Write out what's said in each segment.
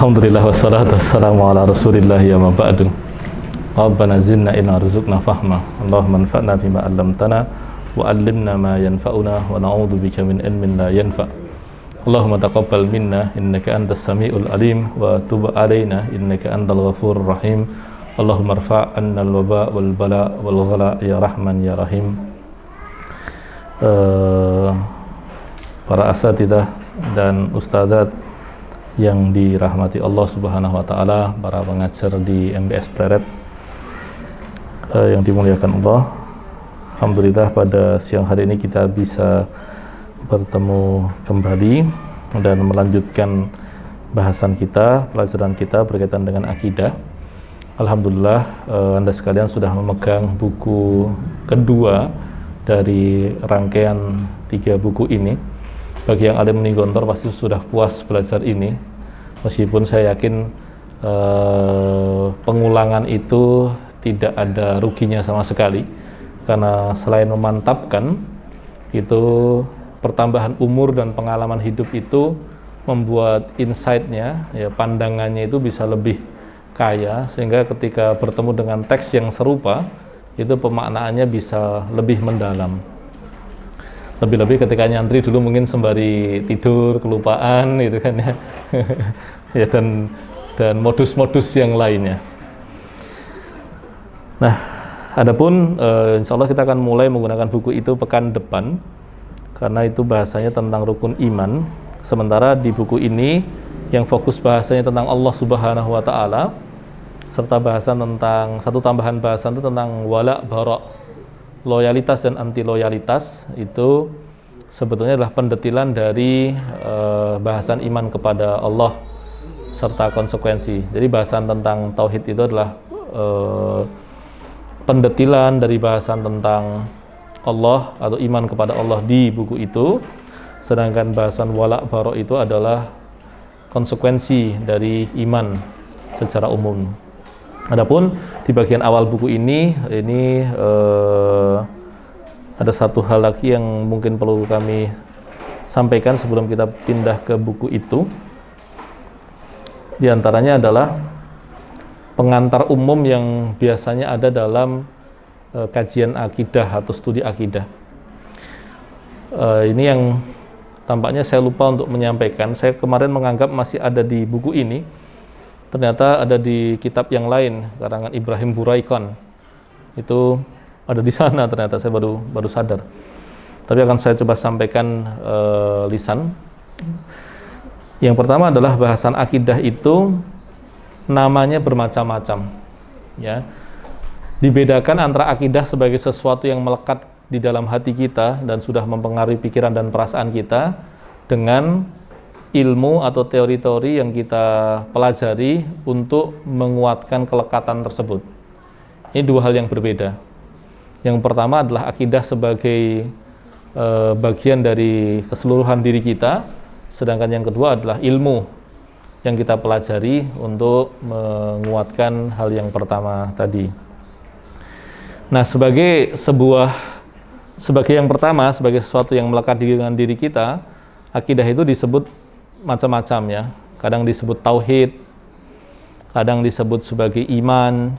Alhamdulillah wassalatu wassalamu ala rasulillah ya ma ba'du. Rabbana zidna ilma warzuqna fahma. Allahumma anfa'na bima 'allamtana wa 'allimna ma yanfa'una wa na'udzu bika min ilmin la yanfa'. Allahumma taqabbal minna innaka antas samiul alim wa tub 'alaina innaka antal ghafurur rahim. Allahumma irfa' 'anna al-waba wal bala wal ghala ya rahman ya rahim. Para asatidzah dan ustadzat yang dirahmati Allah Subhanahu wa taala, para pengajar di MBS Pleret yang dimuliakan Allah. Alhamdulillah pada siang hari ini kita bisa bertemu kembali dan melanjutkan bahasan kita, pelajaran kita berkaitan dengan akidah. Alhamdulillah Anda sekalian sudah memegang buku kedua dari rangkaian 3 buku ini. Bagi yang alim gontor pasti sudah puas belajar ini, meskipun saya yakin pengulangan itu tidak ada ruginya sama sekali, karena selain memantapkan itu, pertambahan umur dan pengalaman hidup itu membuat insight-nya, ya, pandangannya itu bisa lebih kaya, sehingga ketika bertemu dengan teks yang serupa itu pemaknaannya bisa lebih mendalam. Lebih-lebih ketika nyantri dulu mungkin sembari tidur, kelupaan gitu kan ya. Ya, dan modus-modus yang lainnya. Nah, adapun insya Allah kita akan mulai menggunakan buku itu pekan depan, karena itu bahasanya tentang rukun iman. Sementara di buku ini yang fokus bahasanya tentang Allah Subhanahu wa taala, serta bahasan tentang satu tambahan bahasan itu tentang wala bara, loyalitas dan anti loyalitas. Itu sebetulnya adalah pendetilan dari bahasan iman kepada Allah serta konsekuensi. Jadi bahasan tentang tauhid itu adalah pendetilan dari bahasan tentang Allah atau iman kepada Allah di buku itu, sedangkan bahasan wala bara itu adalah konsekuensi dari iman secara umum. Adapun di bagian awal buku ini ada satu hal lagi yang mungkin perlu kami sampaikan sebelum kita pindah ke buku itu. Di antaranya adalah pengantar umum yang biasanya ada dalam kajian akidah atau studi akidah. Ini yang tampaknya saya lupa untuk menyampaikan. Saya kemarin menganggap masih ada di buku ini. Ternyata ada di kitab yang lain karangan Ibrahim Buraikon. Itu ada di sana, ternyata saya baru sadar. Tapi akan saya coba sampaikan lisan. Yang pertama adalah bahasan akidah itu namanya bermacam-macam, ya. Dibedakan antara akidah sebagai sesuatu yang melekat di dalam hati kita dan sudah mempengaruhi pikiran dan perasaan kita, dengan ilmu atau teori-teori yang kita pelajari untuk menguatkan kelekatan tersebut. Ini dua hal yang berbeda. Yang pertama adalah akidah sebagai bagian dari keseluruhan diri kita, sedangkan yang kedua adalah ilmu yang kita pelajari untuk menguatkan hal yang pertama tadi. Nah, sebagai yang pertama, sebagai sesuatu yang melekat dengan diri kita, akidah itu disebut macam-macam, ya. Kadang disebut tauhid, kadang disebut sebagai iman,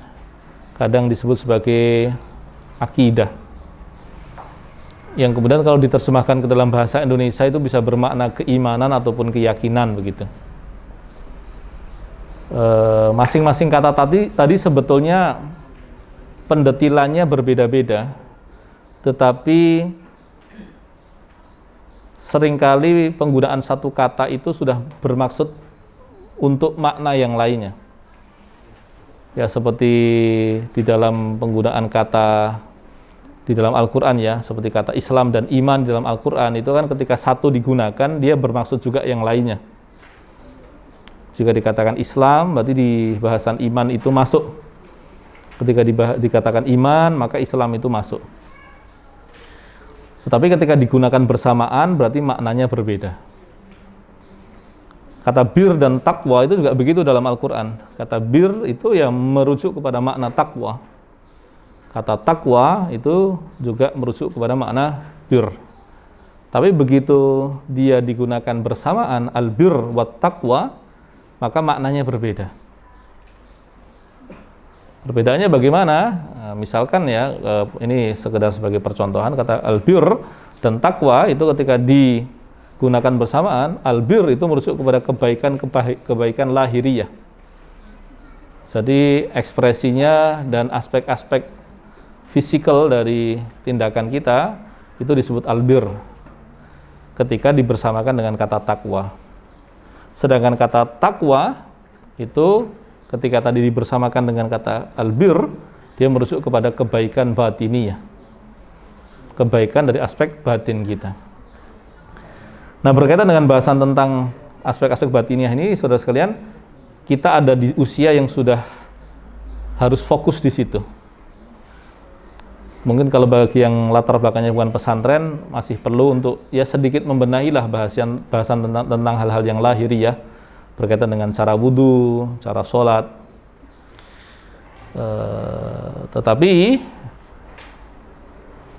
kadang disebut sebagai akidah. Yang kemudian kalau diterjemahkan ke dalam bahasa Indonesia itu bisa bermakna keimanan ataupun keyakinan, begitu. Masing-masing kata tadi sebetulnya pendetilannya berbeda-beda, tetapi seringkali penggunaan satu kata itu sudah bermaksud untuk makna yang lainnya. Ya, seperti di dalam penggunaan kata di dalam Al-Quran, ya, seperti kata Islam dan iman di dalam Al-Quran itu kan ketika satu digunakan dia bermaksud juga yang lainnya. Jika dikatakan Islam berarti di bahasan iman itu masuk. Ketika dikatakan iman maka Islam itu masuk. Tetapi ketika digunakan bersamaan berarti maknanya berbeda. Kata bir dan takwa itu juga begitu dalam Al-Quran. Kata bir itu yang merujuk kepada makna takwa. Kata takwa itu juga merujuk kepada makna bir. Tapi begitu dia digunakan bersamaan, al-bir wa taqwa, maka maknanya berbeda. Perbedaannya bagaimana? Nah, misalkan ya, ini sekedar sebagai percontohan, kata albir dan takwa itu ketika digunakan bersamaan, albir itu merujuk kepada kebaikan lahiriah. Jadi ekspresinya dan aspek-aspek fisikal dari tindakan kita itu disebut albir ketika dibersamakan dengan kata takwa. Sedangkan kata takwa itu ketika tadi dibersamakan dengan kata albir, dia merujuk kepada kebaikan batiniyah, kebaikan dari aspek batin kita. Nah, berkaitan dengan bahasan tentang aspek-aspek batiniyah ini, saudara sekalian, kita ada di usia yang sudah harus fokus di situ. Mungkin kalau bagi yang latar belakangnya bukan pesantren, masih perlu untuk ya sedikit membenahilah bahasan tentang hal-hal yang lahiriah, berkaitan dengan cara wudhu, cara sholat. Tetapi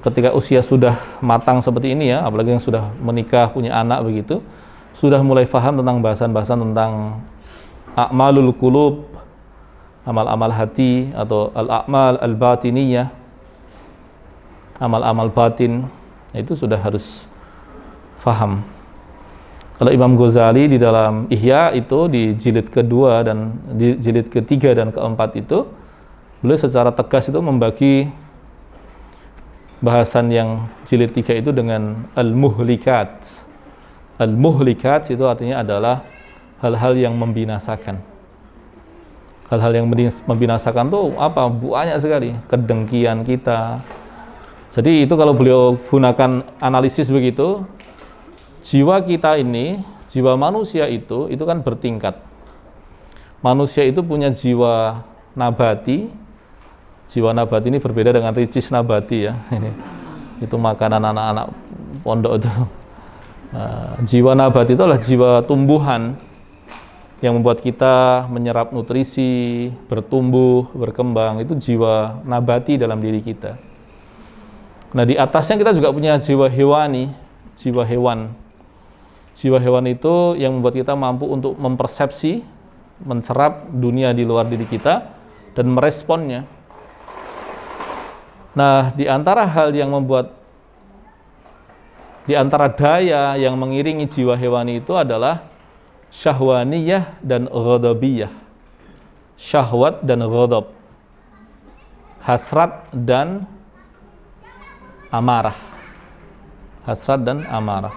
ketika usia sudah matang seperti ini ya, apalagi yang sudah menikah, punya anak begitu, sudah mulai paham tentang bahasan-bahasan tentang a'malul qulub, amal-amal hati, atau al-a'mal al-batiniyah, amal-amal batin, itu sudah harus paham. Kalau Imam Ghazali di dalam Ihya itu di jilid kedua dan di jilid ketiga dan keempat itu, beliau secara tegas itu membagi bahasan yang jilid 3 itu dengan al-muhlikat. Al-muhlikat itu artinya adalah hal-hal yang membinasakan. Hal-hal yang membinasakan itu apa? Banyak sekali. Kedengkian kita. Jadi itu kalau beliau gunakan analisis begitu, jiwa kita ini, jiwa manusia itu kan bertingkat. Manusia itu punya jiwa nabati. Jiwa nabati ini berbeda dengan ricis nabati ya. Itu makanan anak-anak pondok itu. Jiwa nabati itu adalah jiwa tumbuhan yang membuat kita menyerap nutrisi, bertumbuh, berkembang. Itu jiwa nabati dalam diri kita. Nah, di atasnya kita juga punya jiwa hewani, jiwa hewan. Jiwa hewan itu yang membuat kita mampu untuk mempersepsi, mencerap dunia di luar diri kita dan meresponnya. Nah, di antara hal yang membuat, di antara daya yang mengiringi jiwa hewani itu adalah syahwaniyah dan ghadabiyah. Syahwat dan ghadab. Hasrat dan amarah. Hasrat dan amarah.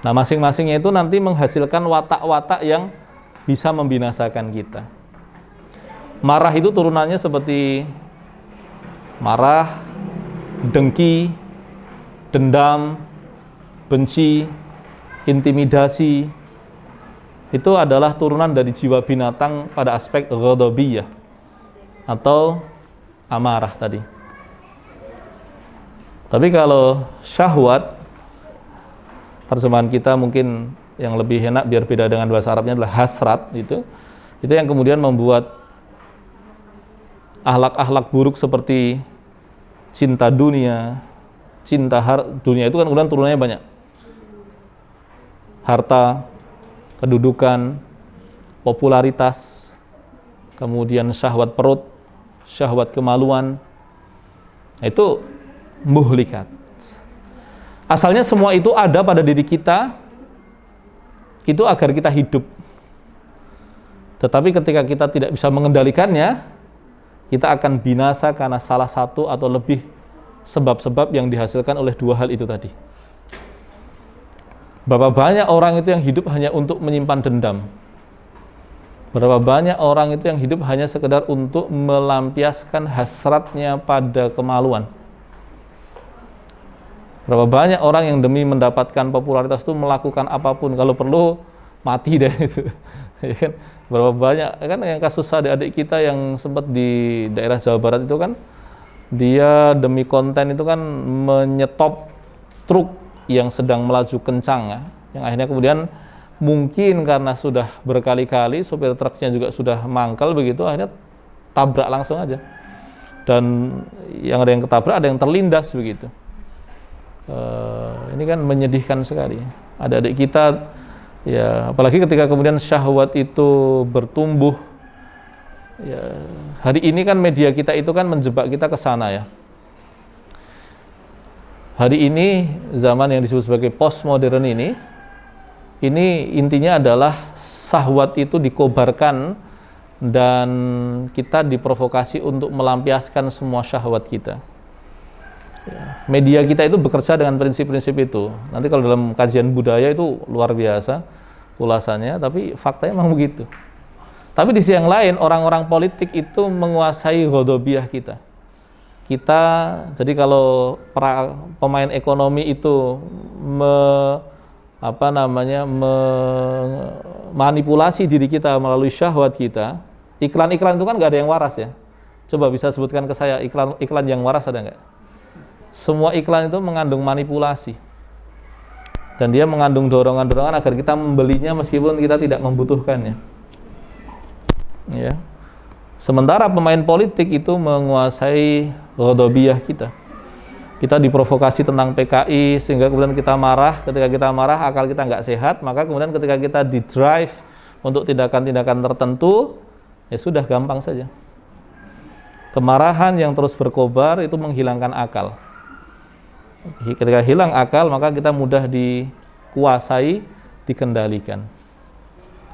Nah, masing-masingnya itu nanti menghasilkan watak-watak yang bisa membinasakan kita. Marah itu turunannya seperti marah, dengki, dendam, benci, intimidasi. Itu adalah turunan dari jiwa binatang pada aspek ghadabiyah atau amarah tadi. Tapi kalau syahwat, terjemahan kita mungkin yang lebih enak biar beda dengan bahasa Arabnya adalah hasrat, itu yang kemudian membuat akhlak-akhlak buruk seperti cinta dunia, dunia itu kan kemudian turunannya banyak. Harta, kedudukan, popularitas, kemudian syahwat perut, syahwat kemaluan, itu muhlikat. Asalnya semua itu ada pada diri kita, itu agar kita hidup. Tetapi ketika kita tidak bisa mengendalikannya, kita akan binasa karena salah satu atau lebih sebab-sebab yang dihasilkan oleh dua hal itu tadi. Berapa banyak orang itu yang hidup hanya untuk menyimpan dendam. Berapa banyak orang itu yang hidup hanya sekedar untuk melampiaskan hasratnya pada kemaluan. Berapa banyak orang yang demi mendapatkan popularitas itu melakukan apapun, kalau perlu mati deh itu. Ya kan? Berapa banyak kan yang kasus adik-adik kita yang sempat di daerah Jawa Barat itu kan, dia demi konten itu kan menyetop truk yang sedang melaju kencang ya, yang akhirnya kemudian mungkin karena sudah berkali-kali sopir truknya juga sudah mangkal begitu, akhirnya tabrak langsung aja. Dan yang ada yang ketabrak, ada yang terlindas begitu. Ini kan menyedihkan sekali. Adik-adik kita Ya, apalagi ketika kemudian syahwat itu bertumbuh. Ya, hari ini kan media kita itu kan menjebak kita ke sana ya. Hari ini zaman yang disebut sebagai postmodern ini intinya adalah syahwat itu dikobarkan dan kita diprovokasi untuk melampiaskan semua syahwat kita. Media kita itu bekerja dengan prinsip-prinsip itu. Nanti kalau dalam kajian budaya itu luar biasa ulasannya, tapi faktanya memang begitu. Tapi di sisi yang lain, orang-orang politik itu menguasai ghadabiyah kita. Jadi kalau pemain ekonomi itu memanipulasi diri kita melalui syahwat kita, iklan-iklan itu kan nggak ada yang waras ya. Coba bisa sebutkan ke saya iklan yang waras ada nggak? Semua iklan itu mengandung manipulasi dan dia mengandung dorongan-dorongan agar kita membelinya meskipun kita tidak membutuhkannya ya. Sementara pemain politik itu menguasai ghadabiyah kita. Kita diprovokasi tentang PKI sehingga kemudian kita marah. Ketika kita marah, akal kita nggak sehat, maka kemudian ketika kita di-drive untuk tindakan-tindakan tertentu, ya sudah, gampang saja. Kemarahan yang terus berkobar itu menghilangkan akal. Ketika hilang akal, maka kita mudah dikuasai, dikendalikan.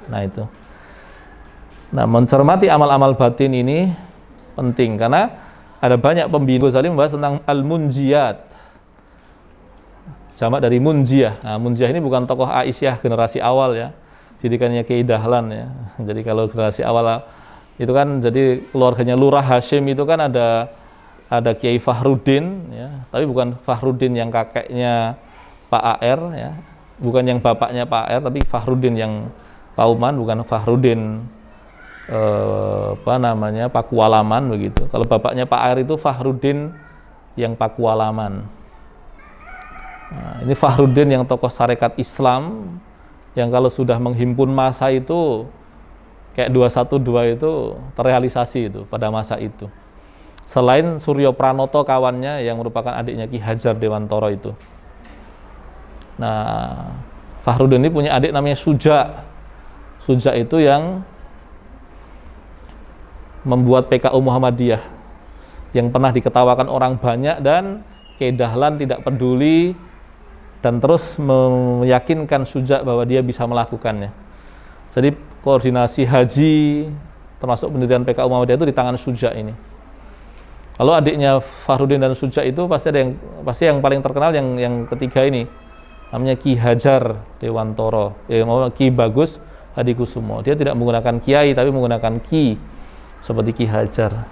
Nah itu. Nah, mencermati amal-amal batin ini penting karena ada banyak pembina. Ghazali membahas tentang al-munjiyat. Jamak dari munjiyah. Nah, munjiyah ini bukan tokoh Aisyah generasi awal ya. Didikannya Kiai Dahlan ya. Jadi kalau generasi awal itu kan jadi keluarganya Lurah Hashim itu kan ada Kiai Fahruddin ya, tapi bukan Fahruddin yang kakeknya Pak AR ya, bukan yang bapaknya Pak AR, tapi Fahruddin yang Pauman, bukan Fahruddin Pakualaman begitu. Kalau bapaknya Pak AR itu Fahruddin yang Pakualaman. Nah, ini Fahruddin yang tokoh sarekat Islam yang kalau sudah menghimpun massa itu kayak 212 itu terrealisasi itu pada masa itu. Selain Suryo Pranoto kawannya yang merupakan adiknya Ki Hajar Dewantoro itu. Nah, Fahruddin ini punya adik namanya Suja. Suja itu yang membuat PKU Muhammadiyah yang pernah diketawakan orang banyak dan Kiai Dahlan tidak peduli dan terus meyakinkan Suja bahwa dia bisa melakukannya. Jadi koordinasi haji termasuk pendirian PKU Muhammadiyah itu di tangan Suja ini. Kalau adiknya Fahruddin dan Suja itu pasti yang paling terkenal yang ketiga ini namanya Ki Hajar Dewantoro, Ki Bagus Hadikusumo. Dia tidak menggunakan kiai tapi menggunakan ki seperti Ki Hajar.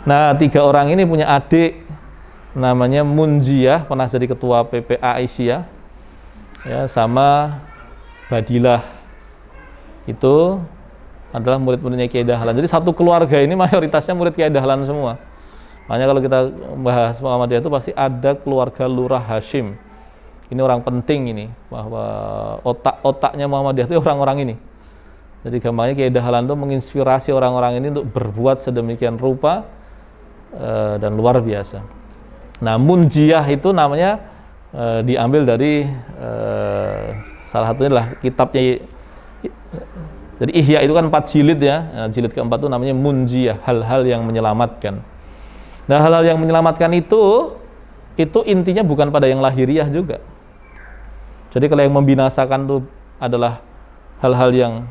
Nah, tiga orang ini punya adik namanya Munjiyah, pernah jadi ketua PPA Aisyah ya, sama Badilah itu adalah murid-muridnya Kiai Dahlan. Jadi satu keluarga ini mayoritasnya murid Kiai Dahlan semua. Makanya kalau kita bahas Muhammadiyah itu pasti ada keluarga Lurah Hashim. Ini orang penting ini, bahwa otaknya Muhammadiyah itu orang-orang ini. Jadi gampangnya Kiai Dahlan itu menginspirasi orang-orang ini untuk berbuat sedemikian rupa dan luar biasa. Nah, Munjiyah itu namanya diambil dari salah satunya adalah kitabnya. Jadi Ihya itu kan 4 jilid ya. Nah, jilid keempat itu namanya Munjiyah, hal-hal yang menyelamatkan. Nah, hal-hal yang menyelamatkan itu intinya bukan pada yang lahiriah juga. Jadi kalau yang membinasakan itu adalah hal-hal yang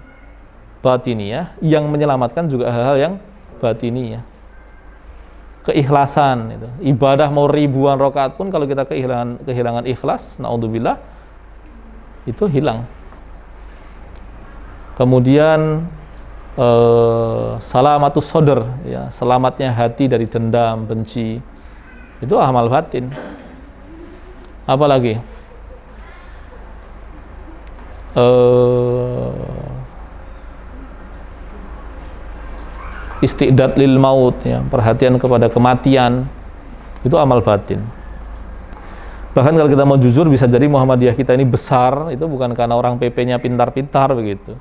batiniyah, yang menyelamatkan juga hal-hal yang batiniyah. Keikhlasan itu. Ibadah mau ribuan rakaat pun kalau kita kehilangan ikhlas, naudzubillah, itu hilang. Kemudian salamatus sodr ya, selamatnya hati dari dendam, benci, itu amal batin. Apalagi isti'dad lil maut ya, perhatian kepada kematian, itu amal batin. Bahkan kalau kita mau jujur, bisa jadi Muhammadiyah kita ini besar itu bukan karena orang PP-nya pintar-pintar begitu.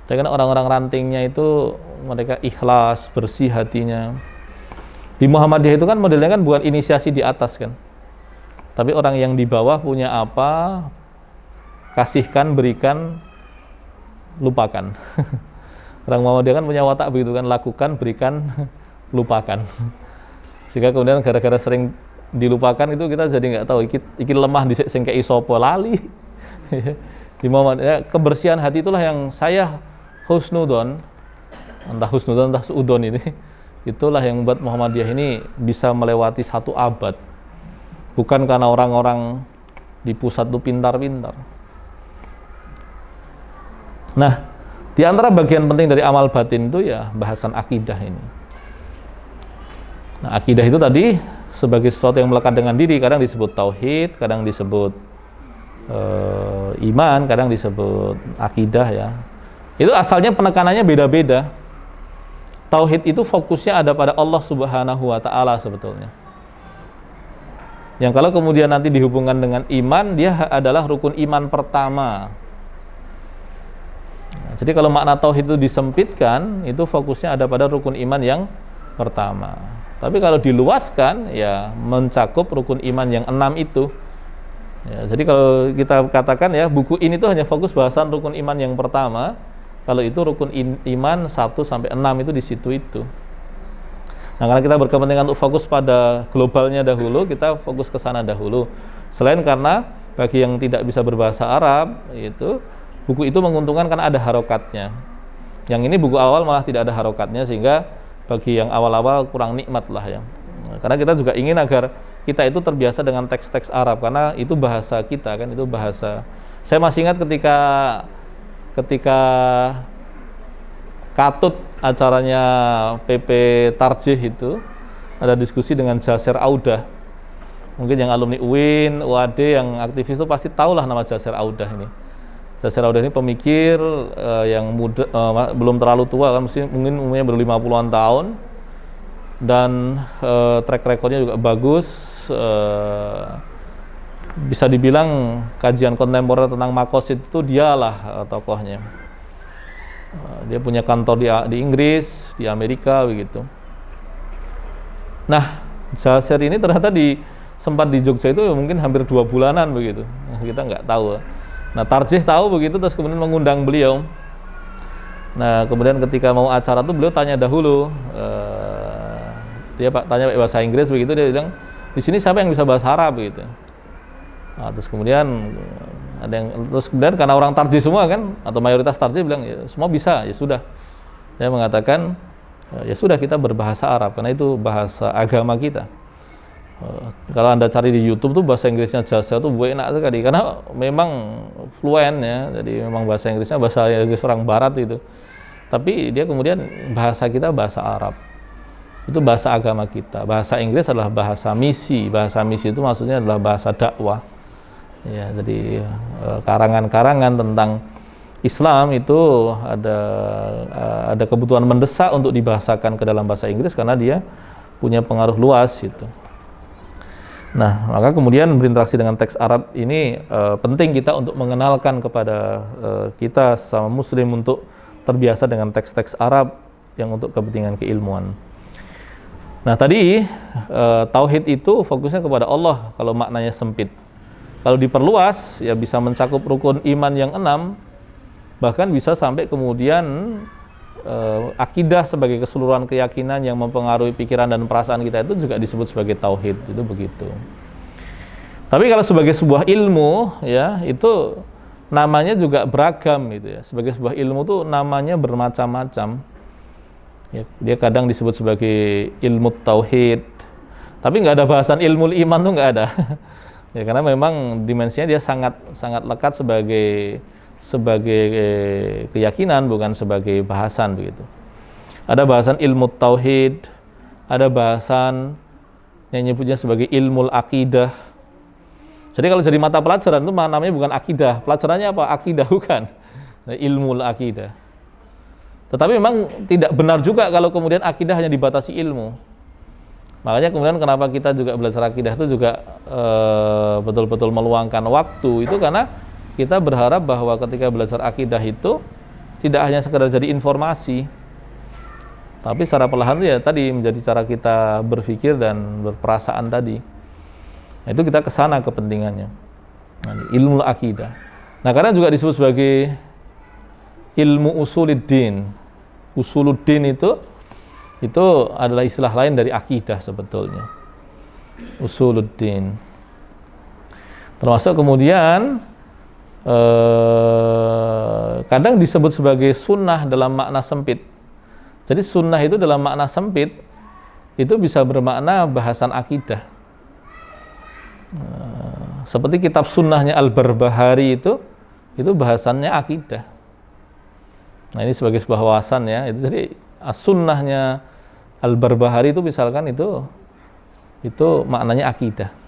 Tapi kan orang-orang rantingnya itu mereka ikhlas, bersih hatinya. Di Muhammadiyah itu kan modelnya kan bukan inisiasi di atas kan, tapi orang yang di bawah punya apa, kasihkan, berikan, lupakan. Orang Muhammadiyah kan punya watak begitu kan, lakukan, berikan, lupakan. Sehingga kemudian gara-gara sering dilupakan itu kita jadi nggak tahu iki lemah di sing kei sapa lali. Di Muhammadiyah kebersihan hati itulah yang saya husnudon, entah husnudon entah suudon ini, itulah yang membuat Muhammadiyah ini bisa melewati 1 abad. Bukan karena orang-orang di pusat itu pintar-pintar. Nah, di antara bagian penting dari amal batin itu ya bahasan akidah ini. Nah, akidah itu tadi sebagai sesuatu yang melekat dengan diri, kadang disebut tauhid, kadang disebut iman, kadang disebut akidah ya. Itu asalnya penekanannya beda-beda. Tauhid itu fokusnya ada pada Allah Subhanahu wa taala sebetulnya. Yang kalau kemudian nanti dihubungkan dengan iman, dia adalah rukun iman pertama. Nah, jadi kalau makna tauhid itu disempitkan, itu fokusnya ada pada rukun iman yang pertama. Tapi kalau diluaskan, ya mencakup rukun iman yang 6 itu. Ya, jadi kalau kita katakan ya, buku ini tuh hanya fokus bahasan rukun iman yang pertama. Kalau itu rukun iman 1-6 itu di situ itu. Nah, karena kita berkepentingan untuk fokus pada globalnya dahulu, kita fokus ke sana dahulu. Selain karena bagi yang tidak bisa berbahasa Arab, itu buku itu menguntungkan karena ada harokatnya. Yang ini buku awal malah tidak ada harokatnya, sehingga bagi yang awal-awal kurang nikmat lah ya. Nah, karena kita juga ingin agar kita itu terbiasa dengan teks-teks Arab, karena itu bahasa kita kan, itu bahasa. Saya masih ingat ketika Katut acaranya PP Tarjih itu ada diskusi dengan Jasir Audah. Mungkin yang alumni UIN, UAD yang aktivis itu pasti tahulah nama Jasir Audah ini. Jasir Audah ini pemikir yang muda, belum terlalu tua kan, mungkin umurnya baru 50-an tahun, dan track recordnya juga bagus. Bisa dibilang kajian kontemporer tentang makosid itu dialah tokohnya. Dia punya kantor di Inggris, di Amerika begitu. Nah, Jasir ini ternyata sempat di Jogja itu mungkin hampir 2 bulanan begitu. Nah, kita nggak tahu. Nah, Tarjih tahu begitu, terus kemudian mengundang beliau. Nah, kemudian ketika mau acara itu beliau tanya dahulu. Dia tanya bahasa Inggris begitu, dia bilang, di sini siapa yang bisa bahasa Arab begitu. Nah, terus kemudian karena orang Tarjih semua kan, atau mayoritas Tarjih bilang ya, semua bisa, ya sudah. Saya mengatakan ya sudah, kita berbahasa Arab karena itu bahasa agama kita. Kalau Anda cari di YouTube tuh bahasa Inggrisnya Jasir tuh enak sekali karena memang fluent ya, jadi memang bahasa Inggrisnya bahasa Inggris orang Barat itu. Tapi dia kemudian bahasa kita bahasa Arab. Itu bahasa agama kita. Bahasa Inggris adalah bahasa misi. Bahasa misi itu maksudnya adalah bahasa dakwah. Ya, jadi karangan-karangan tentang Islam itu ada kebutuhan mendesak untuk dibahasakan ke dalam bahasa Inggris karena dia punya pengaruh luas gitu. Nah, maka kemudian berinteraksi dengan teks Arab ini penting kita untuk mengenalkan kepada kita sama Muslim untuk terbiasa dengan teks-teks Arab yang untuk kepentingan keilmuan. Nah, tadi tauhid itu fokusnya kepada Allah kalau maknanya sempit. Kalau diperluas, ya bisa mencakup rukun iman yang 6, bahkan bisa sampai kemudian akidah sebagai keseluruhan keyakinan yang mempengaruhi pikiran dan perasaan kita itu juga disebut sebagai tauhid, itu begitu. Tapi kalau sebagai sebuah ilmu, ya itu namanya juga beragam gitu ya. Sebagai sebuah ilmu itu namanya bermacam-macam. Ya, dia kadang disebut sebagai ilmu tauhid, tapi nggak ada bahasan ilmu iman tuh nggak ada. Ya, karena memang dimensinya dia sangat lekat sebagai keyakinan, bukan sebagai bahasan begitu. Ada bahasan ilmu tauhid, ada bahasan yang nyebutnya sebagai ilmu akidah. Jadi kalau jadi mata pelajaran itu namanya bukan akidah, pelajarannya apa? Akidah bukan, ilmu akidah. Tetapi memang tidak benar juga kalau kemudian akidah hanya dibatasi ilmu. Makanya kemudian kenapa kita juga belajar akidah itu juga betul-betul meluangkan waktu itu, karena kita berharap bahwa ketika belajar akidah itu tidak hanya sekedar jadi informasi, tapi secara perlahan itu ya tadi menjadi cara kita berpikir dan berperasaan tadi. Nah, itu kita kesana kepentingannya. Nah, ilmu akidah. Nah, karena juga disebut sebagai ilmu usuluddin. Usuluddin itu adalah istilah lain dari akidah sebetulnya. Usuluddin. Termasuk kemudian kadang disebut sebagai sunnah dalam makna sempit. Jadi sunnah itu dalam makna sempit itu bisa bermakna bahasan akidah. Seperti kitab sunnahnya Al-Barbahari itu bahasannya akidah. Nah, ini sebagai sebuah wawasan ya. Itu jadi sunnahnya Al-Barbahari itu misalkan itu maknanya akidah.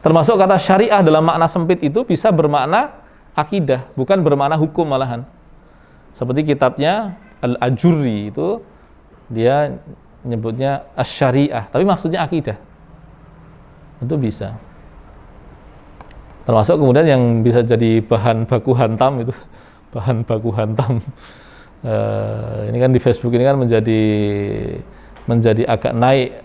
Termasuk kata syariah dalam makna sempit itu bisa bermakna akidah, bukan bermakna hukum malahan. Seperti kitabnya Al-Ajurri itu dia nyebutnya asy-syariah, tapi maksudnya akidah. Itu bisa. Termasuk kemudian yang bisa jadi bahan baku hantam itu, bahan baku hantam. Ini kan di Facebook ini kan menjadi agak naik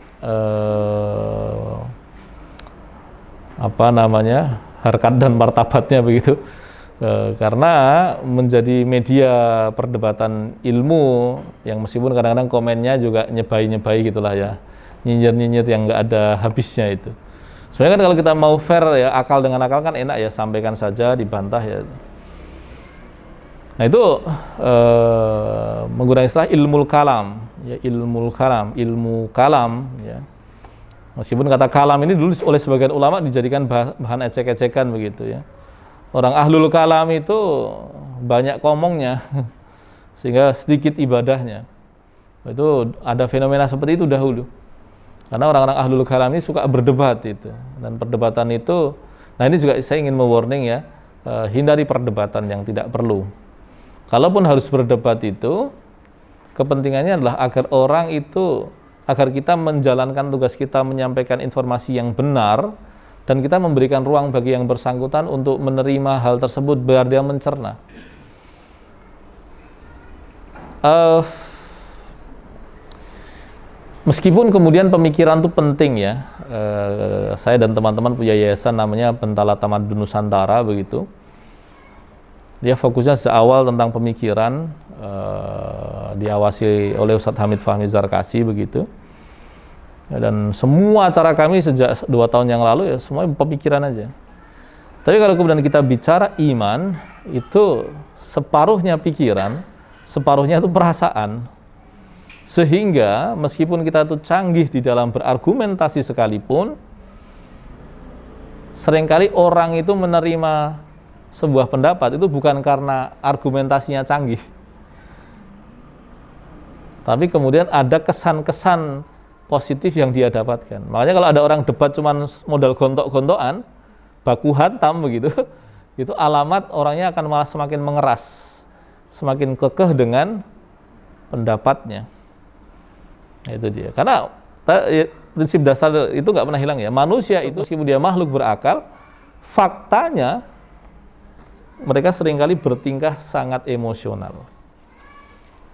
harkat dan martabatnya begitu, karena menjadi media perdebatan ilmu yang meskipun kadang-kadang komennya juga nyebai gitulah ya, nyinyir yang nggak ada habisnya itu. Sebenarnya kan kalau kita mau fair ya, akal dengan akal kan enak ya, sampaikan saja, dibantah ya. Nah itu menggunakan istilah ilmu kalam ya, ilmu kalam ya. Meskipun kata kalam ini dulu oleh sebagian ulama dijadikan bahan ecek-ecekan begitu ya. Orang ahlul kalam itu banyak ngomongnya sehingga sedikit ibadahnya. Itu ada fenomena seperti itu dahulu. Karena orang-orang ahlul kalam ini suka berdebat itu. Dan perdebatan itu, nah ini juga saya ingin mewarning ya, hindari perdebatan yang tidak perlu. Kalaupun harus berdebat itu, kepentingannya adalah agar kita menjalankan tugas kita menyampaikan informasi yang benar dan kita memberikan ruang bagi yang bersangkutan untuk menerima hal tersebut biar dia mencerna. Meskipun kemudian pemikiran itu penting ya, saya dan teman-teman punya yayasan namanya Bentala Tamadun Nusantara begitu. Dia fokusnya sejak awal tentang pemikiran, diawasi oleh Ustadz Hamid Fahmi Zarkasi begitu. Dan semua acara kami sejak 2 tahun yang lalu ya semua pemikiran aja. Tapi kalau kemudian kita bicara iman, itu separuhnya pikiran, separuhnya itu perasaan. Sehingga meskipun kita itu canggih di dalam berargumentasi sekalipun, seringkali orang itu menerima sebuah pendapat itu bukan karena argumentasinya canggih, tapi kemudian ada kesan-kesan positif yang dia dapatkan. Makanya kalau ada orang debat cuman modal gontok-gontokan, baku hantam begitu, itu alamat orangnya akan malah semakin mengeras, semakin kekeh dengan pendapatnya. Itu dia. Karena prinsip dasar itu nggak pernah hilang ya. Manusia itu meskipun dia makhluk berakal, faktanya mereka seringkali bertingkah sangat emosional.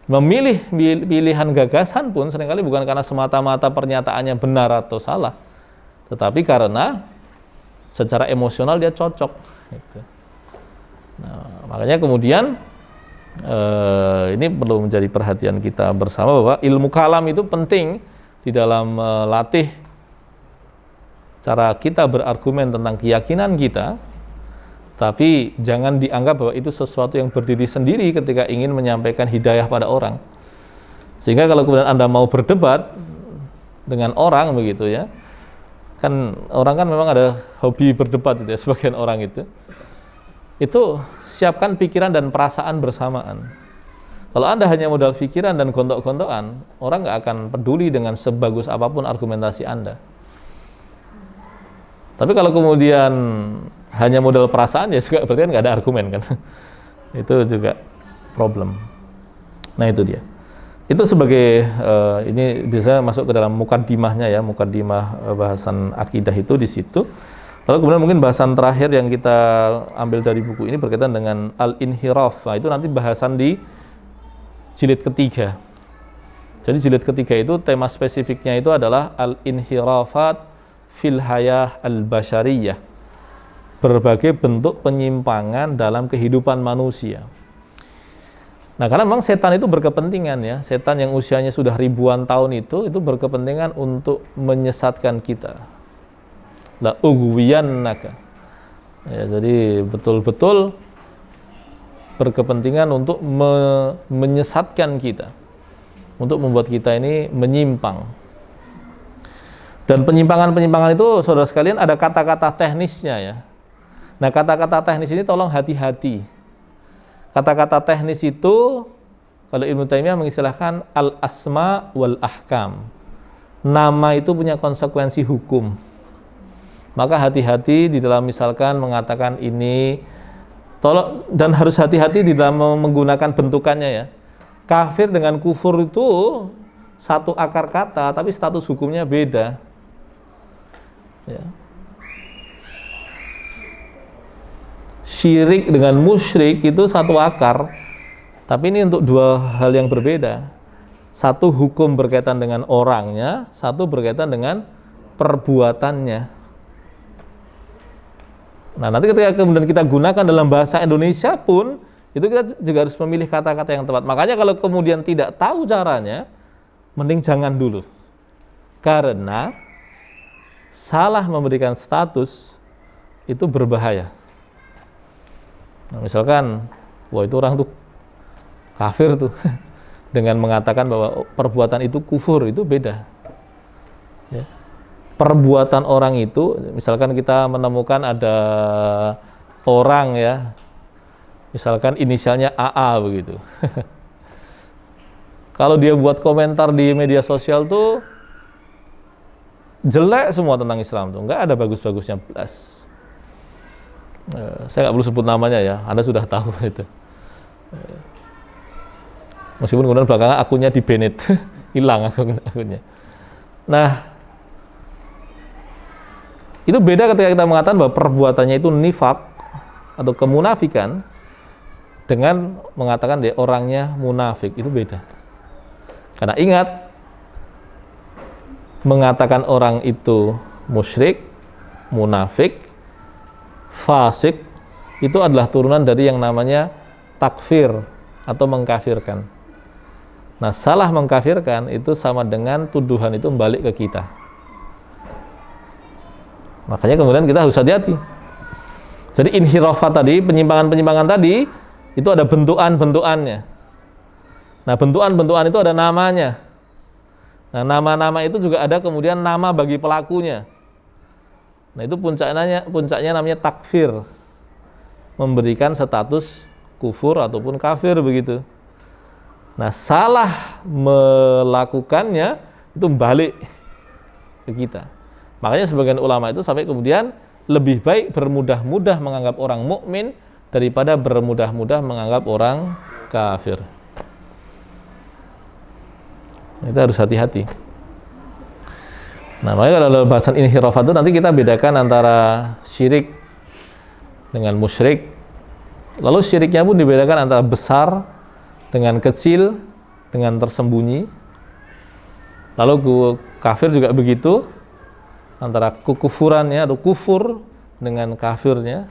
Memilih pilihan gagasan pun seringkali bukan karena semata-mata pernyataannya benar atau salah, tetapi karena secara emosional dia cocok. Gitu. Nah, makanya kemudian ini perlu menjadi perhatian kita bersama bahwa ilmu kalam itu penting di dalam melatih cara kita berargumen tentang keyakinan kita. Tapi jangan dianggap bahwa itu sesuatu yang berdiri sendiri ketika ingin menyampaikan hidayah pada orang. Sehingga kalau kemudian Anda mau berdebat dengan orang begitu ya, kan orang kan memang ada hobi berdebat itu ya, sebagian orang itu siapkan pikiran dan perasaan bersamaan. Kalau Anda hanya modal pikiran dan gontok-gontokan, orang nggak akan peduli dengan sebagus apapun argumentasi Anda. Tapi kalau kemudian hanya modal perasaan ya juga berarti kan nggak ada argumen kan. Itu juga problem. Nah itu dia. Itu sebagai ini bisa masuk ke dalam mukaddimahnya ya, mukaddimah bahasan akidah itu di situ. Lalu kemudian mungkin bahasan terakhir yang kita ambil dari buku ini berkaitan dengan al-inhiraf. Nah itu nanti bahasan di jilid ketiga. Jadi jilid ketiga itu tema spesifiknya itu adalah al-inhirafat fil hayah al-basyariyah. berbagai bentuk penyimpangan dalam kehidupan manusia. Nah, karena memang setan itu berkepentingan ya, setan yang usianya sudah ribuan tahun itu berkepentingan untuk menyesatkan kita. La ughwiyannaka. Ya, jadi betul-betul berkepentingan untuk menyesatkan kita, untuk membuat kita ini menyimpang. Dan penyimpangan-penyimpangan itu, saudara sekalian, ada kata-kata teknisnya ya. Nah, kata-kata teknis ini tolong hati-hati. Kata-kata teknis itu, kalau Ibnu Taimiyah mengistilahkan al-asma wal ahkam. Nama itu punya konsekuensi hukum. Maka hati-hati di dalam misalkan mengatakan ini, tolong, dan harus hati-hati di dalam menggunakan bentukannya ya. Kafir dengan kufur itu satu akar kata, tapi status hukumnya beda. Ya. Syirik dengan musyrik itu satu akar, tapi ini untuk dua hal yang berbeda. Satu hukum berkaitan dengan orangnya, satu berkaitan dengan perbuatannya. Nah, nanti ketika kemudian kita gunakan dalam bahasa Indonesia pun, itu kita juga harus memilih kata-kata yang tepat. Makanya kalau kemudian tidak tahu caranya, mending jangan dulu. Karena salah memberikan status itu berbahaya. Nah, misalkan, wah itu orang tuh kafir tuh, dengan mengatakan bahwa perbuatan itu kufur, itu beda. Ya. Perbuatan orang itu, misalkan kita menemukan ada orang ya, misalkan inisialnya AA begitu. Kalau dia buat komentar di media sosial tuh jelek semua tentang Islam tuh, nggak ada bagus-bagusnya belas. Saya nggak perlu sebut namanya ya, Anda sudah tahu itu. Meskipun kemudian belakangan akunnya di-banned, hilang akunnya. Nah, itu beda ketika kita mengatakan bahwa perbuatannya itu nifak atau kemunafikan dengan mengatakan dia orangnya munafik, itu beda. Karena ingat, mengatakan orang itu musyrik, munafik, fasik, itu adalah turunan dari yang namanya takfir atau mengkafirkan. Nah, salah mengkafirkan itu sama dengan tuduhan itu balik ke kita. Makanya kemudian kita harus hati-hati. Jadi inhirafat tadi, penyimpangan-penyimpangan tadi, itu ada bentukan-bentukannya. Nah, bentukan-bentukan itu ada namanya. Nah, nama-nama itu juga ada kemudian nama bagi pelakunya. Nah, itu puncaknya namanya takfir. Memberikan status kufur ataupun kafir begitu. Nah, salah melakukannya itu balik ke kita. Makanya sebagian ulama itu sampai kemudian lebih baik bermudah-mudah menganggap orang mukmin daripada bermudah-mudah menganggap orang kafir. Itu harus hati-hati. Nah, makanya kalau dalam bahasan inhirafat itu nanti kita bedakan antara syirik dengan musyrik. Lalu syiriknya pun dibedakan antara besar dengan kecil, dengan tersembunyi. Lalu kafir juga begitu, antara kekufurannya atau kufur dengan kafirnya.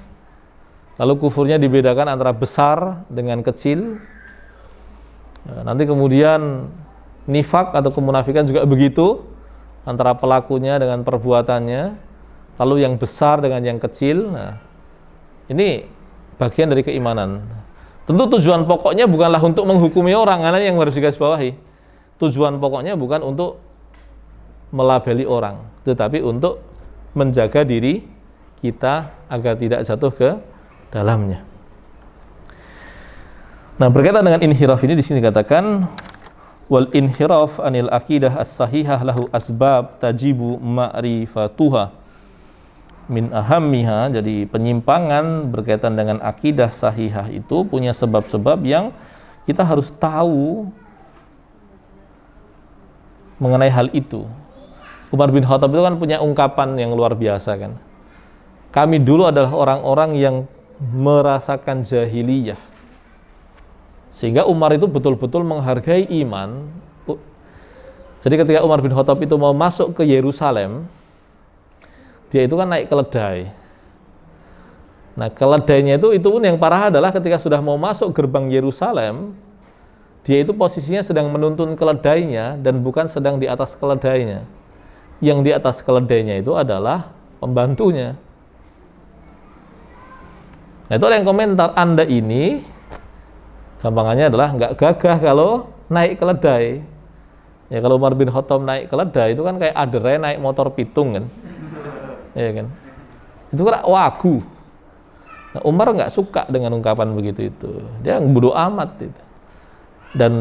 Lalu kufurnya dibedakan antara besar dengan kecil. Nah, nanti kemudian nifak atau kemunafikan juga begitu, antara pelakunya dengan perbuatannya. Lalu yang besar dengan yang kecil. Nah, ini bagian dari keimanan. Tentu tujuan pokoknya bukanlah untuk menghukumi orang, karena yang harus digarisbawahi. Tujuan pokoknya bukan untuk melabeli orang, tetapi untuk menjaga diri kita agar tidak jatuh ke dalamnya. Nah, berkaitan dengan inhiraf ini di sini dikatakan wal inhiraf anil aqidah as-sahihah lahu asbab tajibu ma'rifatuha min ahammiha. Jadi penyimpangan berkaitan dengan akidah sahihah itu punya sebab-sebab yang kita harus tahu mengenai hal itu. Umar bin Khattab itu kan punya ungkapan yang luar biasa kan. Kami dulu adalah orang-orang yang merasakan jahiliyah. Sehingga Umar itu betul-betul menghargai iman. Jadi ketika Umar bin Khattab itu mau masuk ke Yerusalem, dia itu kan naik keledai. Nah, keledainya itu pun yang parah adalah ketika sudah mau masuk gerbang Yerusalem, dia itu posisinya sedang menuntun keledainya dan bukan sedang di atas keledainya. Yang di atas keledainya itu adalah pembantunya. Nah, itu ada yang komentar, Anda ini gampangannya adalah nggak gagah kalau naik keledai. Ya, kalau Umar bin Khattab naik keledai itu kan kayak aderai naik motor pitung kan. Ya kan. Itu kan wagu. Nah, Umar nggak suka dengan ungkapan begitu itu. Dia bodoh amat itu. Dan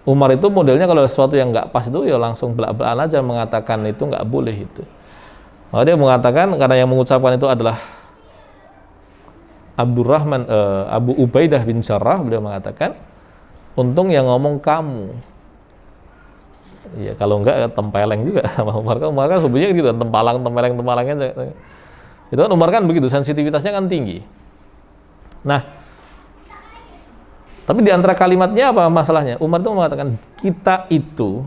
Umar itu modelnya kalau sesuatu yang nggak pas itu ya langsung belak-belakan aja mengatakan itu nggak boleh itu. Maka dia mengatakan karena yang mengucapkan itu adalah Abdurrahman Abu Ubaidah bin Jarrah, beliau mengatakan untung yang ngomong kamu. Ya kalau enggak tempeleng juga sama Umar. Umar kan sebenarnya gitu, tempelengnya. Itu kan Umar kan begitu, sensitivitasnya kan tinggi. Nah, tapi di antara kalimatnya apa masalahnya? Umar itu mengatakan kita itu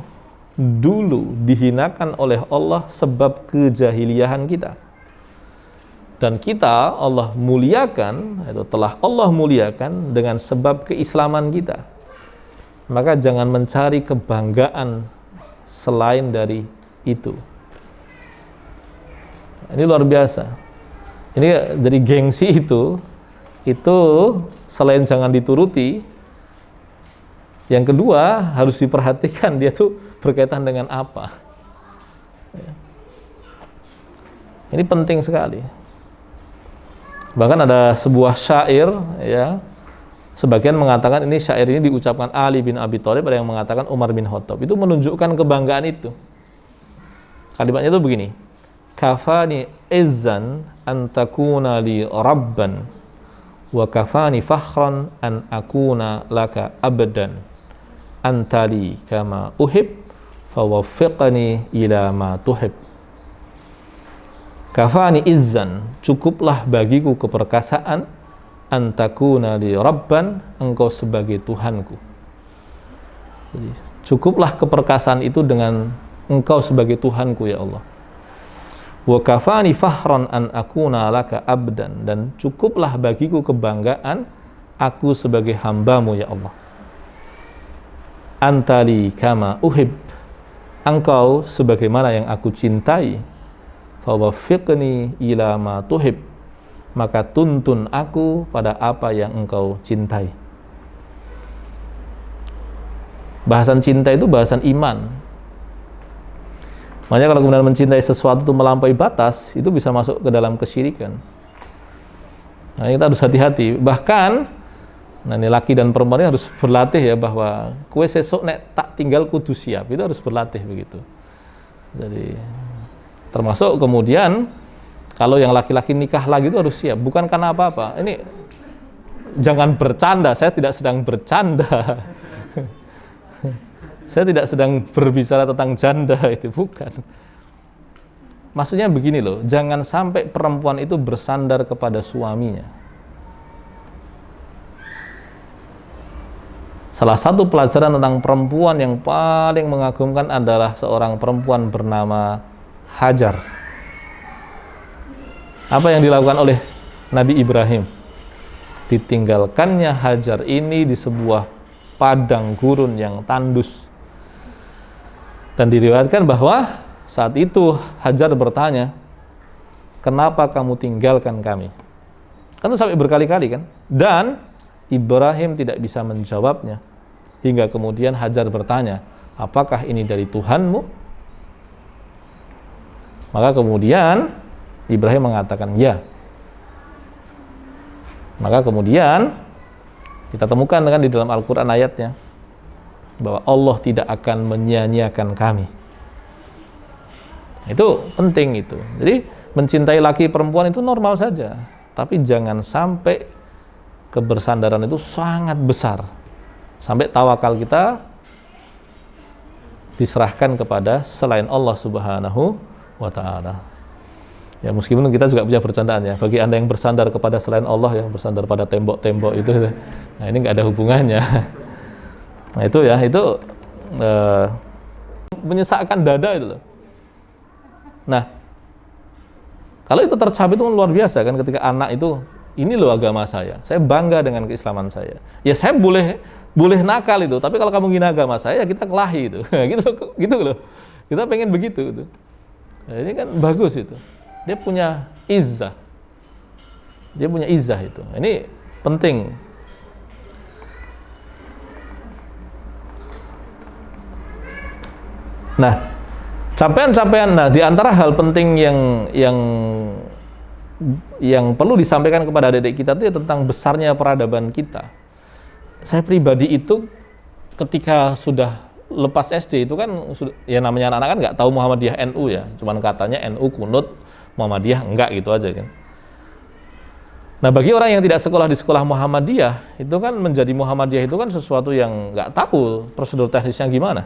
dulu dihinakan oleh Allah sebab kejahiliahan kita. Dan kita Allah muliakan, itu telah Allah muliakan dengan sebab keislaman kita. Maka jangan mencari kebanggaan selain dari itu. Ini luar biasa. Ini jadi gengsi itu selain jangan dituruti, yang kedua harus diperhatikan dia tuh berkaitan dengan apa. Ini penting sekali. Bahkan ada sebuah syair, ya, sebagian mengatakan ini syair ini diucapkan Ali bin Abi Thalib, ada yang mengatakan Umar bin Khattab. Itu menunjukkan kebanggaan itu. Kalimatnya itu begini: kafani izzan an takuna li rabban wa kafani fakhran an akuna laka abadan antali kama uhib fawaffiqni ila ma tuhib. Kafani izzan, cukuplah bagiku keperkasaan, antakuna li rabban, engkau sebagai Tuhanku. Jadi, cukuplah keperkasaan itu dengan engkau sebagai Tuhanku ya Allah. Wa kafani fahran an akuna laka abdan, dan cukuplah bagiku kebanggaan aku sebagai hambamu ya Allah. Antali kama uhib, engkau sebagaimana yang aku cintai. Fawaffiqni ila ma tuhib, maka tuntun aku pada apa yang engkau cintai. Bahasan cinta itu bahasan iman. Makanya kalau kemudian mencintai sesuatu itu melampaui batas, itu bisa masuk ke dalam kesyirikan. Nah, kita harus hati-hati. Bahkan, nah ini laki dan perempuan ini harus berlatih ya, bahwa kue sesuk nek tak tinggal kudu siap. Itu harus berlatih begitu. Jadi termasuk kemudian kalau yang laki-laki nikah lagi itu harus siap, bukan karena apa-apa. Ini jangan bercanda, saya tidak sedang bercanda. Saya tidak sedang berbicara tentang janda, itu bukan. Maksudnya begini loh, jangan sampai perempuan itu bersandar kepada suaminya. Salah satu pelajaran tentang perempuan yang paling mengagumkan adalah seorang perempuan bernama Hajar. Apa yang dilakukan oleh Nabi Ibrahim? Ditinggalkannya Hajar ini di sebuah padang gurun yang tandus. Dan diriwayatkan bahwa saat itu Hajar bertanya, kenapa kamu tinggalkan kami? Kan itu sampai berkali-kali kan? Dan Ibrahim tidak bisa menjawabnya. Hingga kemudian Hajar bertanya, apakah ini dari Tuhanmu? Maka kemudian Ibrahim mengatakan ya. Maka kemudian kita temukan kan di dalam Al-Quran ayatnya bahwa Allah tidak akan menyia-nyiakan kami. Itu penting itu. Jadi mencintai laki perempuan itu normal saja, tapi jangan sampai kebersandaran itu sangat besar sampai tawakal kita diserahkan kepada selain Allah Subhanahu wa ta'ala. Ya meskipun kita juga punya bercandaan ya, bagi Anda yang bersandar kepada selain Allah ya, bersandar pada tembok-tembok itu, nah ini nggak ada hubungannya. Nah itu ya, itu menyesakkan dada itu loh. Nah, Kalau itu tercapai itu luar biasa kan, ketika anak itu, ini loh agama saya bangga dengan keislaman saya. Ya saya boleh nakal itu, tapi kalau kamu ngina agama saya, ya kita kelahi itu. gitu loh. Kita pengen begitu itu. Nah, ini kan bagus itu. Dia punya izzah. Dia punya izzah itu. Ini penting. Nah, capaian-capaian, nah di antara hal penting yang perlu disampaikan kepada adik-adik kita itu ya tentang besarnya peradaban kita. Saya pribadi itu ketika sudah lepas SD itu kan ya namanya anak-anak kan nggak tahu Muhammadiyah NU ya, cuman katanya NU kunut, Muhammadiyah enggak gitu aja kan. Nah bagi orang yang tidak sekolah di sekolah Muhammadiyah itu kan menjadi Muhammadiyah itu kan sesuatu yang nggak tahu prosedur teknisnya gimana.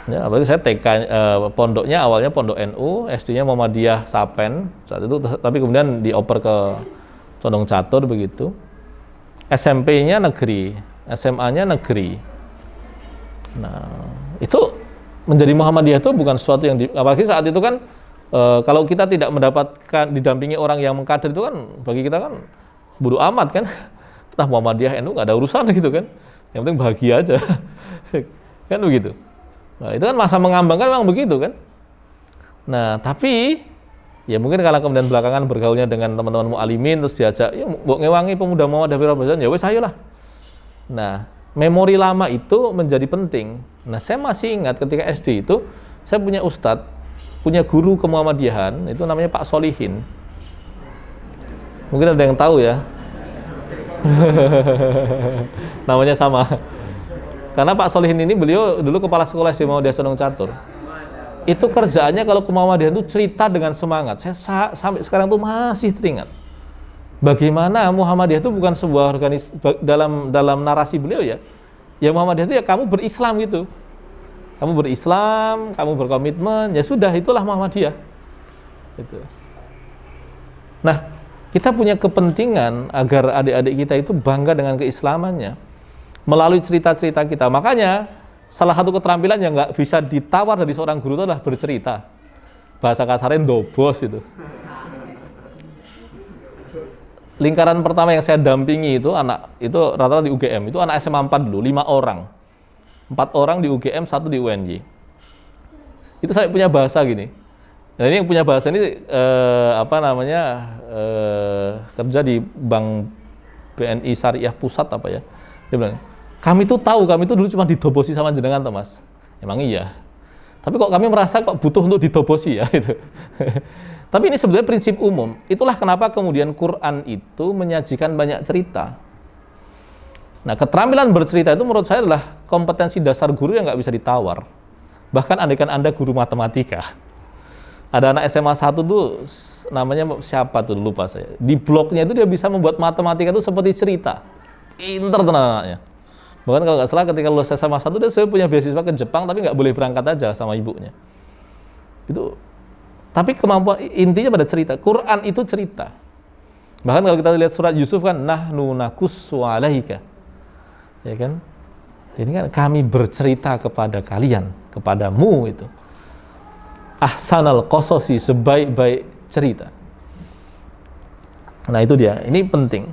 Ya, apalagi saya TK pondoknya awalnya pondok NU, SD-nya Muhammadiyah Sapen saat itu, tapi kemudian dioper ke Condong Catur begitu. SMP-nya negeri, SMA-nya negeri. Nah, itu menjadi Muhammadiyah itu bukan sesuatu yang apalagi saat itu kan kalau kita tidak mendapatkan didampingi orang yang mengkader itu kan bagi kita kan bodo amat kan. Entah Muhammadiyah NU nggak ada urusan gitu kan. Yang penting bahagia aja. Kan begitu. Nah, itu kan masa mengambang kan memang begitu kan. Nah, tapi ya mungkin kalau kemudian belakangan bergaulnya dengan teman-teman mu'alimin terus diajak, ya mbok ngewangi pemuda Muhammadiyah Pirabasan, ya wes ayolah. Nah, memori lama itu menjadi penting. Nah, saya masih ingat ketika SD itu saya punya ustadz, punya guru kemuhammadiyahan, itu namanya Pak Solihin. Mungkin ada yang tahu ya. Namanya sama. Karena Pak Solihin ini beliau dulu kepala sekolah SD Muhammadiyah Condong Catur. Itu kerjaannya kalau ke Muhammadiyah itu cerita dengan semangat. Saya sampai sekarang tuh masih teringat. Bagaimana Muhammadiyah itu bukan sebuah dalam narasi beliau ya. Ya Muhammadiyah itu ya kamu berislam gitu. Kamu berislam, kamu berkomitmen, ya sudah itulah Muhammadiyah. Gitu. Nah, kita punya kepentingan agar adik-adik kita itu bangga dengan keislamannya melalui cerita-cerita kita. Makanya salah satu keterampilan yang nggak bisa ditawar dari seorang guru itu adalah bercerita. Bahasa kasarnya dobos itu. Lingkaran pertama yang saya dampingi itu anak itu rata-rata di UGM, itu anak SMA 4 dulu, 5 orang. 4 orang di UGM, 1 di UNY. Itu saya punya bahasa gini. Nah ini yang punya bahasa ini kerja di Bank BNI Syariah Pusat apa ya. Dia bilang, kami tuh tahu, kami tuh dulu cuma didobosi sama jenengan toh Mas. Emang iya. Tapi kok kami merasa kok butuh untuk didobosi ya gitu. Tapi ini sebenarnya prinsip umum. Itulah kenapa kemudian Quran itu menyajikan banyak cerita. Nah, keterampilan bercerita itu menurut saya adalah kompetensi dasar guru yang nggak bisa ditawar. Bahkan andaikan Anda guru matematika. Ada anak SMA 1 tuh, namanya siapa tuh, lupa saya. Di blognya itu dia bisa membuat matematika itu seperti cerita. Pinter tenan anaknya. Bahkan kalau nggak salah ketika lulus SMA 1 dia saya punya beasiswa ke Jepang tapi nggak boleh berangkat aja sama ibunya. Itu. Tapi kemampuan intinya pada cerita. Quran itu cerita. Bahkan kalau kita lihat surat Yusuf kan, nahnu naqussu 'alaika. Ya kan? Ini kan kami bercerita kepada kalian, kepadamu itu. Ahsanal qasasi, sebaik-baik cerita. Nah, itu dia. Ini penting.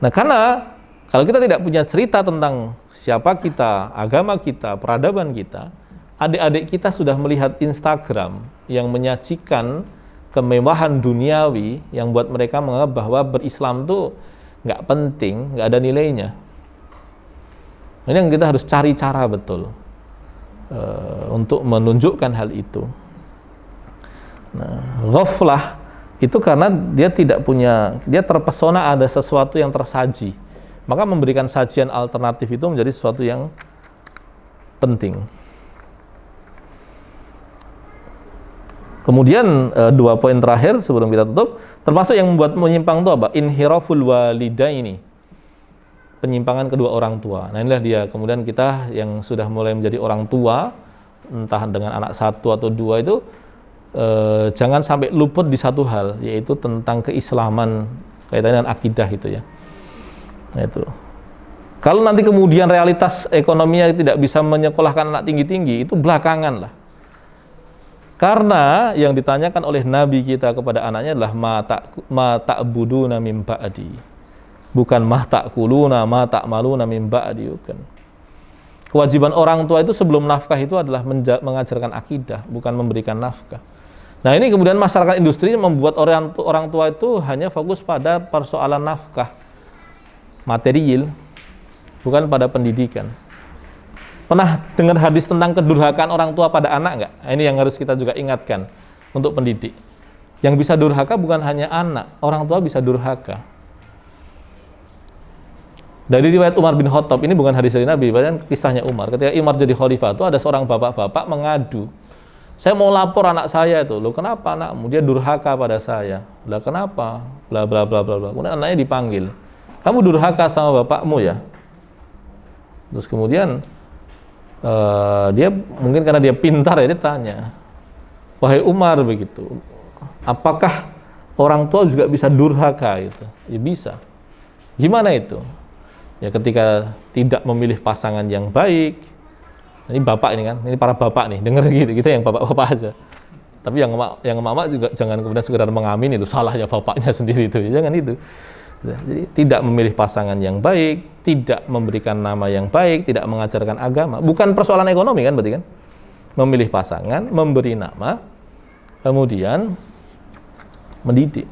Nah, karena kalau kita tidak punya cerita tentang siapa kita, agama kita, peradaban kita, adik-adik kita sudah melihat Instagram yang menyajikan kemewahan duniawi yang buat mereka menganggap bahwa berislam itu nggak penting, nggak ada nilainya. Ini yang kita harus cari cara betul untuk menunjukkan hal itu. Nah, ghaflah itu karena dia tidak punya, dia terpesona ada sesuatu yang tersaji. Maka memberikan sajian alternatif itu menjadi sesuatu yang penting. Kemudian 2 poin terakhir sebelum kita tutup, termasuk yang membuat menyimpang itu apa? Inhiraful walidaini, penyimpangan kedua orang tua. Nah inilah dia, kemudian kita yang sudah mulai menjadi orang tua, entah dengan anak 1 atau 2 itu, jangan sampai luput di satu hal, yaitu tentang keislaman kaitannya dengan akidah itu ya. Nah, itu. Kalau nanti kemudian realitas ekonominya tidak bisa menyekolahkan anak tinggi-tinggi, itu belakangan lah. Karena yang ditanyakan oleh Nabi kita kepada anaknya adalah ma ta'buduna min ba'di. Bukan ma ta'kuluna, ma ta'maluna min ba'di, bukan. Kewajiban orang tua itu sebelum nafkah itu adalah mengajarkan akidah, bukan memberikan nafkah. Nah, ini kemudian masyarakat industri membuat orang tua itu hanya fokus pada persoalan nafkah material, bukan pada pendidikan. Pernah dengar hadis tentang kedurhakaan orang tua pada anak nggak? Ini yang harus kita juga ingatkan untuk pendidik. Yang bisa durhaka bukan hanya anak, orang tua bisa durhaka. Dari riwayat Umar bin Khattab, ini bukan hadis dari Nabi, bahkan kisahnya Umar. Ketika Umar jadi khalifah itu ada seorang bapak-bapak mengadu. Saya mau lapor anak saya itu. Loh, kenapa anakmu? Dia durhaka pada saya. Lah kenapa? Bla bla bla bla bla. Kemudian anaknya dipanggil. Kamu durhaka sama bapakmu ya? Terus kemudian dia mungkin karena dia pintar ya, dia tanya, wahai Umar, begitu, apakah orang tua juga bisa durhaka gitu? Ya bisa. Gimana itu? Ya ketika tidak memilih pasangan yang baik. Ini bapak ini kan, ini para bapak nih, denger gitu, kita yang bapak-bapak aja. Tapi yang mama juga jangan kemudian sekedar mengamini itu salahnya bapaknya sendiri itu, jangan itu. Jadi tidak memilih pasangan yang baik, tidak memberikan nama yang baik, tidak mengajarkan agama. Bukan persoalan ekonomi kan berarti kan? Memilih pasangan, memberi nama, kemudian mendidik.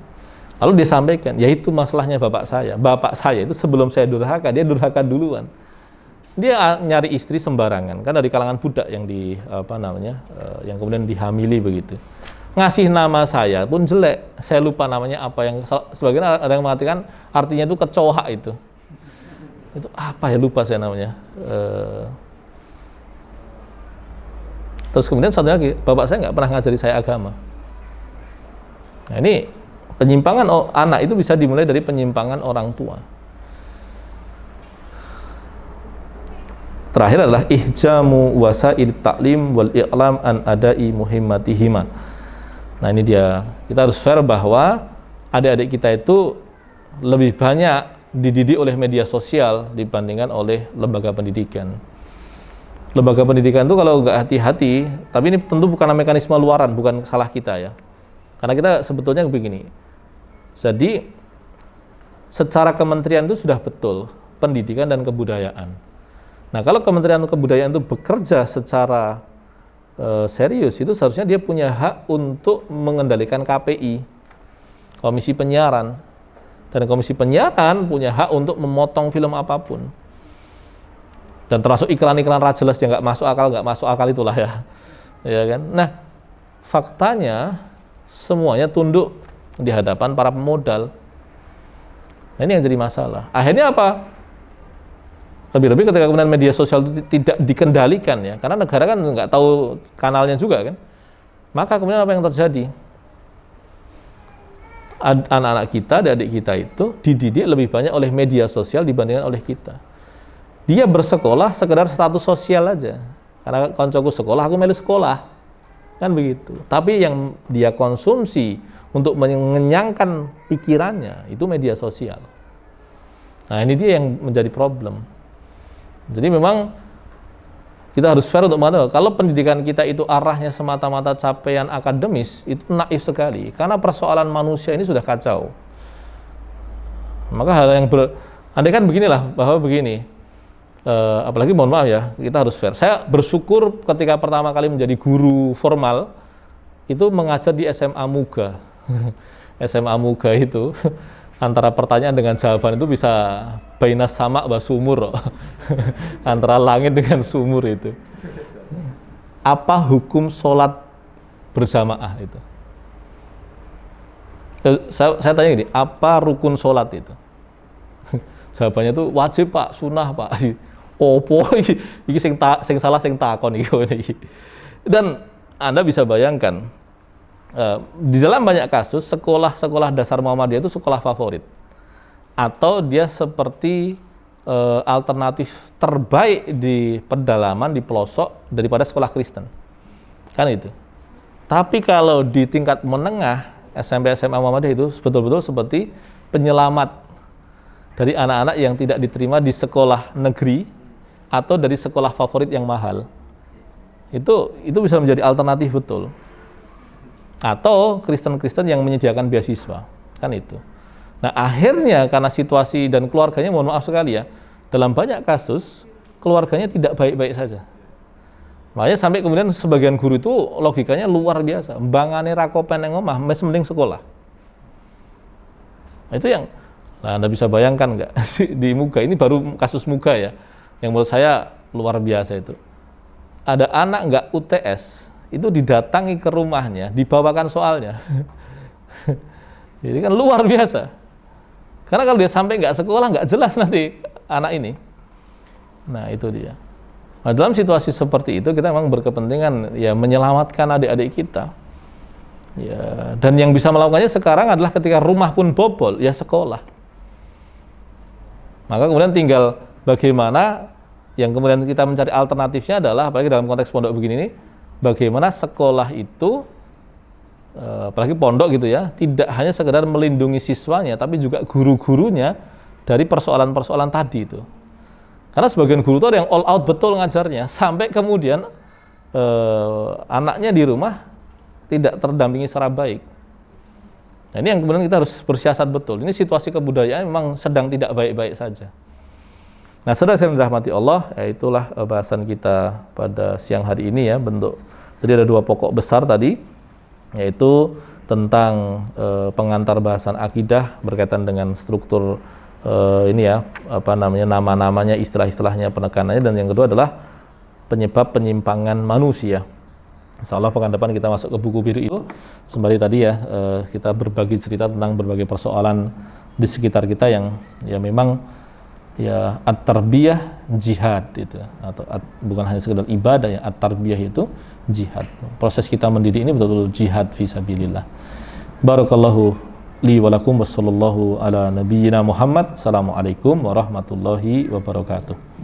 Lalu disampaikan, yaitu masalahnya bapak saya. Bapak saya itu sebelum saya durhaka, dia durhaka duluan. Dia nyari istri sembarangan, kan dari kalangan budak yang yang kemudian dihamili begitu. Ngasih nama saya pun jelek, saya lupa namanya apa, yang sebagian ada yang mengatakan artinya itu kecoa itu apa ya, lupa saya namanya. Terus kemudian satu lagi, bapak saya nggak pernah ngajari saya agama. Nah, ini penyimpangan anak itu bisa dimulai dari penyimpangan orang tua. Terakhir adalah ihjamu wasail ta'lim wal i'lam an adai muhimmatihima. Nah, ini dia, kita harus fair bahwa adik-adik kita itu lebih banyak dididik oleh media sosial dibandingkan oleh lembaga pendidikan. Lembaga pendidikan itu kalau nggak hati-hati, tapi ini tentu bukan mekanisme luaran, bukan salah kita ya. Karena kita sebetulnya begini, jadi secara kementerian itu sudah betul pendidikan dan kebudayaan. Nah, kalau Kementerian Kebudayaan itu bekerja secara serius, itu seharusnya dia punya hak untuk mengendalikan KPI, Komisi Penyiaran, dan Komisi Penyiaran punya hak untuk memotong film apapun, dan termasuk iklan-iklan jelas yang nggak masuk akal itulah ya, ya kan. Nah, faktanya semuanya tunduk di hadapan para pemodal. Nah, ini yang jadi masalah. Akhirnya apa? Lebih-lebih ketika kemudian media sosial itu tidak dikendalikan ya, karena negara kan nggak tahu kanalnya juga kan, maka kemudian apa yang terjadi? Anak-anak kita, adik kita itu dididik lebih banyak oleh media sosial dibandingkan oleh kita. Dia bersekolah sekedar status sosial aja, karena koncoku sekolah, aku melu sekolah, kan begitu. Tapi yang dia konsumsi untuk mengenyangkan pikirannya itu media sosial. Nah, ini dia yang menjadi problem. Jadi memang kita harus fair untuk mengatakan kalau pendidikan kita itu arahnya semata-mata capaian akademis, itu naif sekali, karena persoalan manusia ini sudah kacau. Maka hal yang andai kan beginilah, bahwa begini, apalagi mohon maaf ya, kita harus fair. Saya bersyukur ketika pertama kali menjadi guru formal itu mengajar di SMA Muga. SMA Muga itu antara pertanyaan dengan jawaban itu bisa bainas sama wa sumur. Antara langit dengan sumur itu. Apa hukum sholat berjamaah itu? Saya tanya gini, apa rukun sholat itu? Jawabannya itu wajib Pak, sunnah Pak. Opo iki sing salah sing takon iki. Dan Anda bisa bayangkan, di dalam banyak kasus sekolah dasar Muhammadiyah itu sekolah favorit, atau dia seperti alternatif terbaik di pedalaman, di pelosok daripada sekolah Kristen, kan itu. Tapi kalau di tingkat menengah SMP SMA Muhammadiyah itu betul-betul seperti penyelamat dari anak-anak yang tidak diterima di sekolah negeri atau dari sekolah favorit yang mahal. Itu bisa menjadi alternatif betul. atau Kristen-Kristen yang menyediakan beasiswa, kan itu. Nah, akhirnya karena situasi dan keluarganya, mohon maaf sekali ya, dalam banyak kasus keluarganya tidak baik-baik saja. Makanya sampai kemudian sebagian guru itu logikanya luar biasa, mbangane rakopen yang omah, mes mending sekolah. Nah, itu yang, nah Anda bisa bayangkan nggak di Muga, ini baru kasus Muga ya, yang menurut saya luar biasa itu. Ada anak nggak UTS, itu didatangi ke rumahnya, dibawakan soalnya. Jadi kan luar biasa. Karena kalau dia sampai nggak sekolah, nggak jelas nanti anak ini. Nah, itu dia. Nah, dalam situasi seperti itu kita memang berkepentingan ya menyelamatkan adik-adik kita. Ya, dan yang bisa melakukannya sekarang adalah ketika rumah pun bobol, ya sekolah. Maka kemudian tinggal bagaimana yang kemudian kita mencari alternatifnya adalah, apalagi dalam konteks pondok begini nih, bagaimana sekolah itu, apalagi pondok gitu ya, tidak hanya sekedar melindungi siswanya, tapi juga guru-gurunya dari persoalan-persoalan tadi itu. Karena sebagian guru itu ada yang all out betul ngajarnya, sampai kemudian anaknya di rumah tidak terdampingi secara baik. Nah, ini yang kemudian kita harus bersiasat betul. Ini situasi kebudayaan memang sedang tidak baik-baik saja. Nah, saudara yang dirahmati Allah, ya itulah bahasan kita pada siang hari ini ya, bentuk. Jadi ada dua pokok besar tadi, yaitu tentang pengantar bahasan akidah berkaitan dengan struktur ini ya, apa namanya, nama-namanya, istilah-istilahnya, penekanannya, dan yang kedua adalah penyebab penyimpangan manusia. Insyaallah pekan depan kita masuk ke buku biru itu. Sembari tadi ya, kita berbagi cerita tentang berbagai persoalan di sekitar kita yang ya memang ya at-tarbiyah jihad itu, atau bukan hanya sekedar ibadah ya, at-tarbiyah itu jihad. Proses kita mendidik ini betul-betul jihad fisabilillah. Barakallahu li wa lakum wa sallallahu ala nabiyyina Muhammad. Assalamualaikum warahmatullahi wabarakatuh.